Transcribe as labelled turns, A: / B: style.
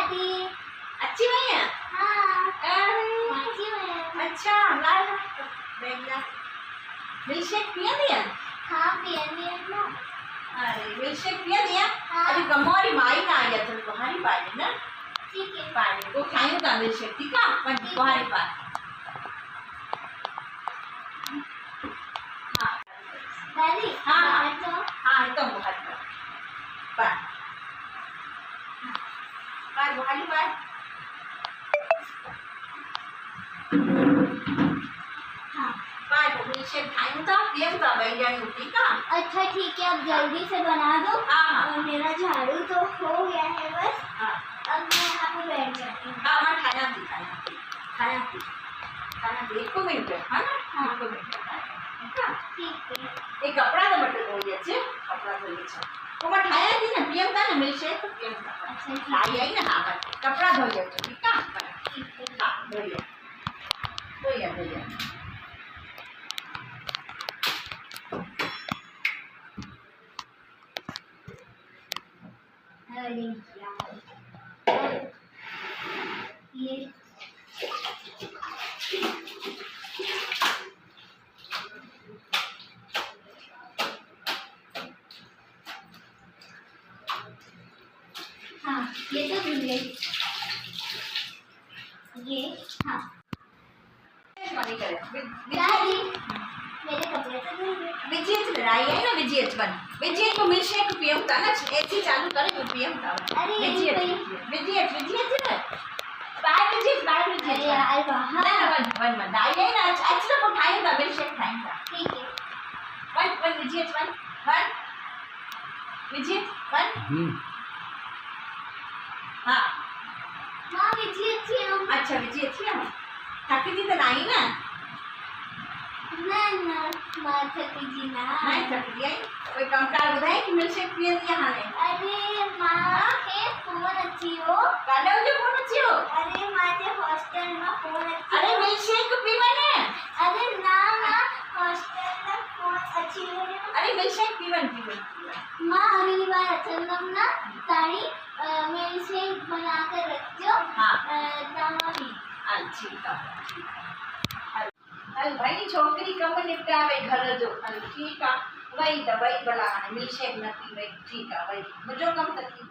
A: दादी।
B: अच्छी नहीं है?
A: हाँ
B: अरे
A: अच्छी है।
B: अच्छा लाल बेगला मिल्क शेक पिया दिया?
A: हाँ पिया ना।
B: अरे मिल्क शेक पिया दिया?
A: हाँ।
B: अरे गमोरी माई ना आया तो तुम्हारी पानी ना
A: ठीक है।
B: पानी को खाऊं का मिल्क शेक ठीक है पर तुम्हारी पानी हाँ
A: दादी
B: हाँ
A: बाहर तो
B: हाँ एकदम बहुत बाय बाय बुहारी बाय
A: हाँ
B: बाय को मिल्क शेक खाऊं तो ये तो भैया ने ठीक है।
A: अच्छा ठीक है अब जल्दी से बना दो।
B: हाँ
A: और मेरा झाड़ू तो हो गया है बस।
B: हाँ
A: अब मैं यहाँ पे बैठ जाती हूँ।
B: हाँ मैं खाना दे को मिनट है ना हाँ को मिनट
A: ठीक है।
B: एक कपड़ा तो बटन हो गया छे कपड़ा धोई छे तो मैं खाया थी ना पीएम का ना मिल्क शेक तो पीएम का
A: अच्छा ठीक
B: लाई आई ना हाँ कपड़ा धोई छे ठीक है
A: है।
B: हाँ धोइए
A: अरे ये हाँ ये तो धुल गई। ये हाँ
B: पानी करे
A: दादी मेरे कपड़े तो धुल गए।
B: विजय लाई आई ना विजय को मिल्क शेक पीएम का ना ऐसे चालू करे तो पीएम का
A: अरे
B: विजय
A: अरे यार बाहर
B: ना वन लाई आई ना अच्छा को खाएगा मिल्क शेक खाएगा
A: ठीक है।
B: वन विजय हाँ
A: माँ बिजली अच्छी है।
B: अच्छा विजय अच्छी है थकी थी तो नहीं ना
A: ना माँ थकी जी ना।
B: नहीं थकी आई कोई काम कार बताए कि मिल्क शेक पिए दिया हाँ नहीं
A: अरे माँ के फोन अच्छी हो।
B: काले हो जो फोन अच्छी हो
A: अरे माँ के हॉस्टल में फोन अच्छी
B: अरे
A: हो।
B: मिल्क शेक पीवा ने
A: अरे ना हॉस्टल में फोन अच्छी हो।
B: अरे मिल्क शेक पीवन
A: माँ अगली बार चंदम ना तारी मेरे से बना कर रखो।
B: हाँ
A: दामानी
B: अच्छी का अरे भाई छोकरी कम निपटावे घर जो अरे ठीक है वही दवाई बला मिल्क शेक न पीवे ठीक है वही मुझे कम तकलीफ